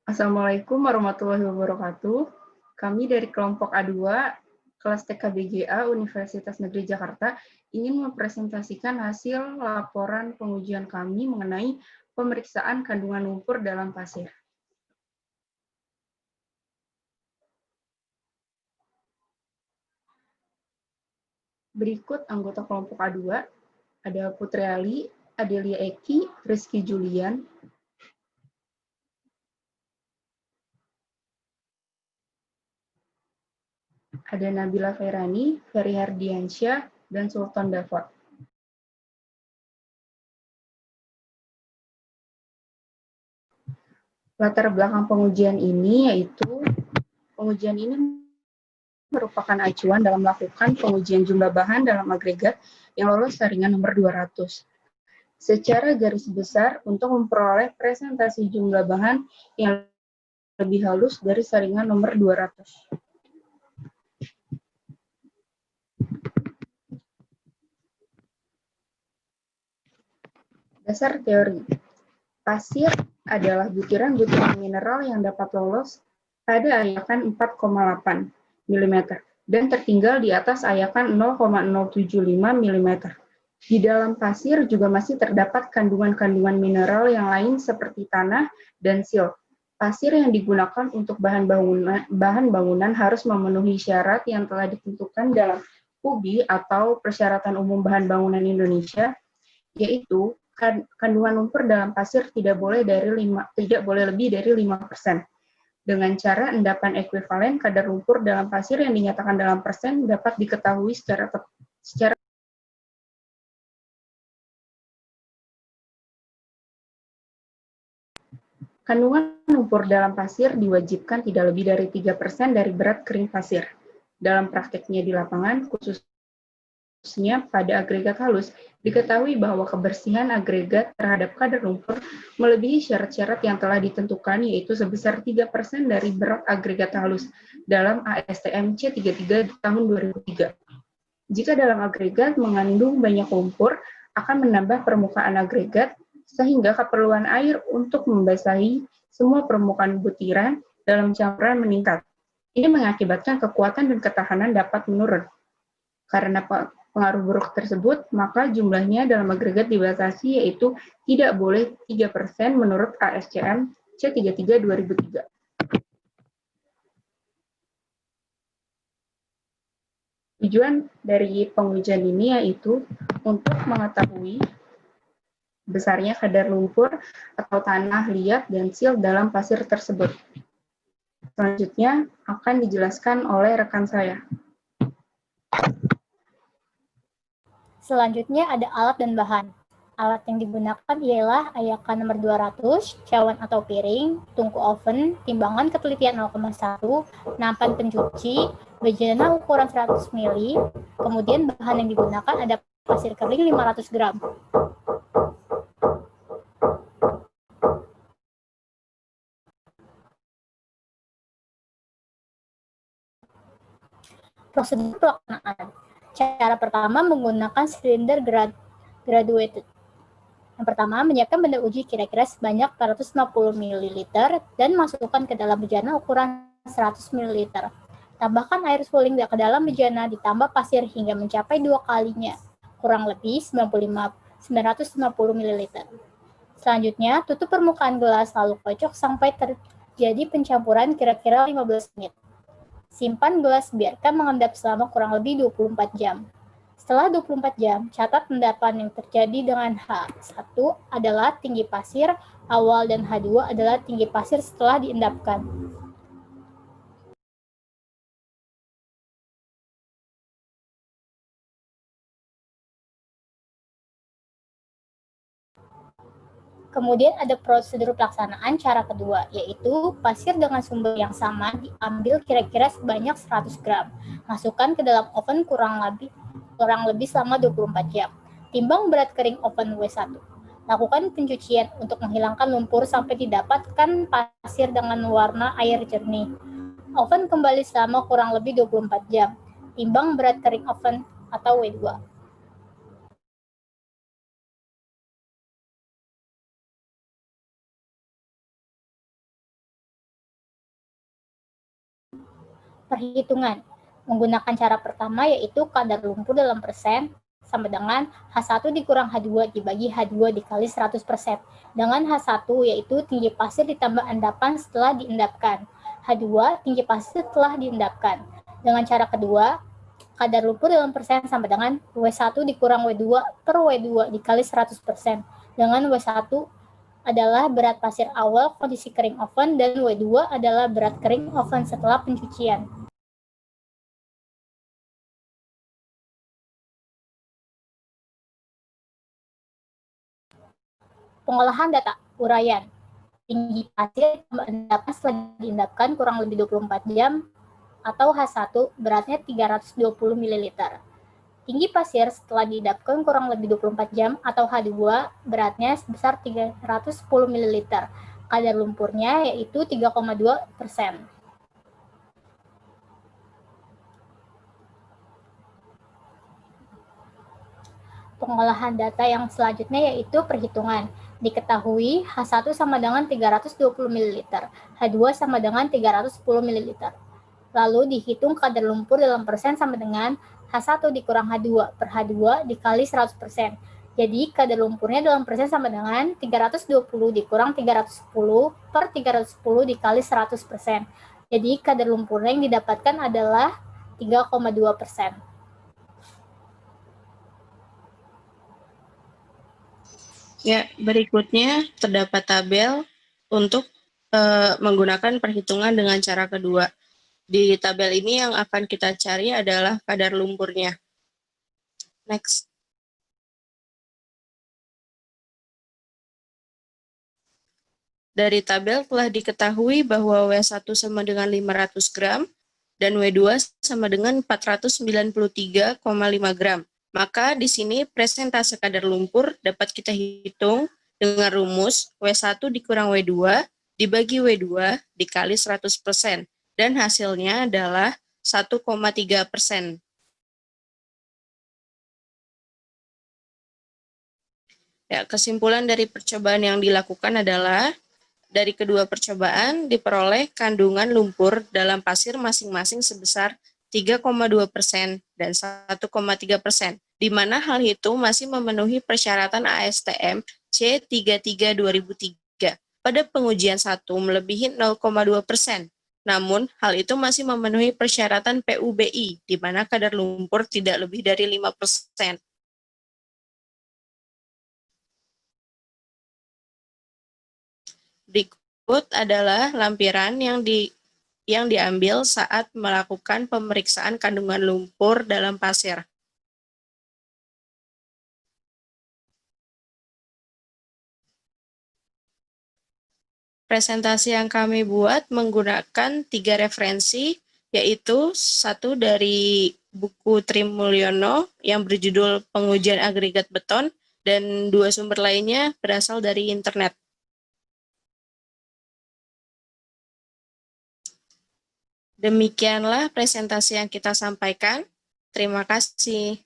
Assalamualaikum warahmatullahi wabarakatuh. Kami dari kelompok A2, kelas TKBGA Universitas Negeri Jakarta, ingin mempresentasikan hasil laporan pengujian kami mengenai pemeriksaan kandungan lumpur dalam pasir. Berikut anggota kelompok A2, ada Putri Ali, Adelia Eki, Rizky Julian, ada Nabila Fairani, Ferry Hardiansyah, dan Sultan Davot. Latar belakang pengujian ini yaitu pengujian ini merupakan acuan dalam melakukan pengujian jumlah bahan dalam agregat yang lolos saringan nomor 200. Secara garis besar untuk memperoleh presentasi jumlah bahan yang lebih halus dari saringan nomor 200. Dasar teori. Pasir adalah butiran-butiran mineral yang dapat lolos pada ayakan 4,8 mm dan tertinggal di atas ayakan 0,075 mm. Di dalam pasir juga masih terdapat kandungan-kandungan mineral yang lain seperti tanah dan silt. Pasir yang digunakan untuk bahan bangunan harus memenuhi syarat yang telah ditentukan dalam PUBI atau Persyaratan Umum Bahan Bangunan Indonesia, yaitu kandungan lumpur dalam pasir tidak boleh lebih dari 5%. Dengan cara endapan ekuivalen kadar lumpur dalam pasir yang dinyatakan dalam persen dapat diketahui secara kandungan lumpur dalam pasir diwajibkan tidak lebih dari 3% dari berat kering pasir. Dalam prakteknya di lapangan, khususnya pada agregat halus, diketahui bahwa kebersihan agregat terhadap kadar lumpur melebihi syarat-syarat yang telah ditentukan, yaitu sebesar 3% dari berat agregat halus dalam ASTM C33 tahun 2003. Jika dalam agregat mengandung banyak lumpur, akan menambah permukaan agregat, sehingga keperluan air untuk membasahi semua permukaan butiran dalam campuran meningkat. Ini mengakibatkan kekuatan dan ketahanan dapat menurun. Karena pengaruh buruk tersebut, maka jumlahnya dalam agregat dibatasi, yaitu tidak boleh 3% menurut ASCM C33 2003. Tujuan dari pengujian ini yaitu untuk mengetahui besarnya kadar lumpur atau tanah liat dan silt dalam pasir tersebut. Selanjutnya akan dijelaskan oleh rekan saya. Selanjutnya ada alat dan bahan. Alat yang digunakan ialah ayakan nomor 200, cawan atau piring, tungku oven, timbangan ketelitian 0,1, nampan pencuci, bejana ukuran 100 ml, kemudian bahan yang digunakan ada pasir kering 500 gram. Prosedur pelaksanaan. Cara pertama menggunakan silinder graduated. Yang pertama, menyiapkan benda uji kira-kira sebanyak 450 ml dan masukkan ke dalam bejana ukuran 100 ml. Tambahkan air suling ke dalam bejana ditambah pasir hingga mencapai 2 kalinya, kurang lebih 950 ml. Selanjutnya, tutup permukaan gelas lalu kocok sampai terjadi pencampuran kira-kira 15 menit. Simpan gelas, biarkan mengendap selama kurang lebih 24 jam. Setelah 24 jam, catat endapan yang terjadi dengan H1 adalah tinggi pasir awal dan H2 adalah tinggi pasir setelah diendapkan. Kemudian ada prosedur pelaksanaan cara kedua, yaitu pasir dengan sumber yang sama diambil kira-kira sebanyak 100 gram. Masukkan ke dalam oven kurang lebih selama 24 jam. Timbang berat kering oven W1. Lakukan pencucian untuk menghilangkan lumpur sampai didapatkan pasir dengan warna air jernih. Oven kembali selama kurang lebih 24 jam. Timbang berat kering oven atau W2. perhitungan. Menggunakan cara pertama yaitu kadar lumpur dalam persen sama dengan H1 dikurang H2 dibagi H2 dikali 100%. Dengan H1 yaitu tinggi pasir ditambah endapan setelah diendapkan. H2 tinggi pasir setelah diendapkan. Dengan cara kedua, kadar lumpur dalam persen sama dengan W1 dikurang W2 per W2 dikali 100%. Dengan W1 adalah berat pasir awal kondisi kering oven dan W2 adalah berat kering oven setelah pencucian. Pengolahan data, uraian. Tinggi pasir tambah endapan setelah diendapkan kurang lebih 24 jam atau H1 beratnya 320 ml. Tinggi pasir setelah diendapkan kurang lebih 24 jam atau H2 beratnya sebesar 310 ml. Kadar lumpurnya yaitu 3,2%. Pengolahan data yang selanjutnya yaitu perhitungan. Diketahui H1 sama dengan 320 ml, H2 sama dengan 310 ml. Lalu dihitung kadar lumpur dalam persen sama dengan H1 dikurang H2 per H2 dikali 100%. Jadi kadar lumpurnya dalam persen sama dengan 320 dikurang 310 per 310 dikali 100%. Jadi kadar lumpurnya yang didapatkan adalah 3,2%. Ya, berikutnya terdapat tabel untuk menggunakan perhitungan dengan cara kedua. Di tabel ini yang akan kita cari adalah kadar lumpurnya. Next. Dari tabel telah diketahui bahwa W1 sama dengan 500 gram dan W2 sama dengan 493,5 gram. Maka di sini presentase kadar lumpur dapat kita hitung dengan rumus W1 dikurang W2 dibagi W2 dikali 100%. Dan hasilnya adalah 1,3%. Ya, kesimpulan dari percobaan yang dilakukan adalah dari kedua percobaan diperoleh kandungan lumpur dalam pasir masing-masing sebesar 3,2% dan 1,3%, di mana hal itu masih memenuhi persyaratan ASTM C33 2003. Pada pengujian 1 melebihi 0,2%. Namun, hal itu masih memenuhi persyaratan PUBI, di mana kadar lumpur tidak lebih dari 5%. Berikut adalah lampiran yang diambil saat melakukan pemeriksaan kandungan lumpur dalam pasir. Presentasi yang kami buat menggunakan 3 referensi, yaitu satu dari buku Trimulyono yang berjudul Pengujian Agregat Beton, dan 2 sumber lainnya berasal dari internet. Demikianlah presentasi yang kita sampaikan. Terima kasih.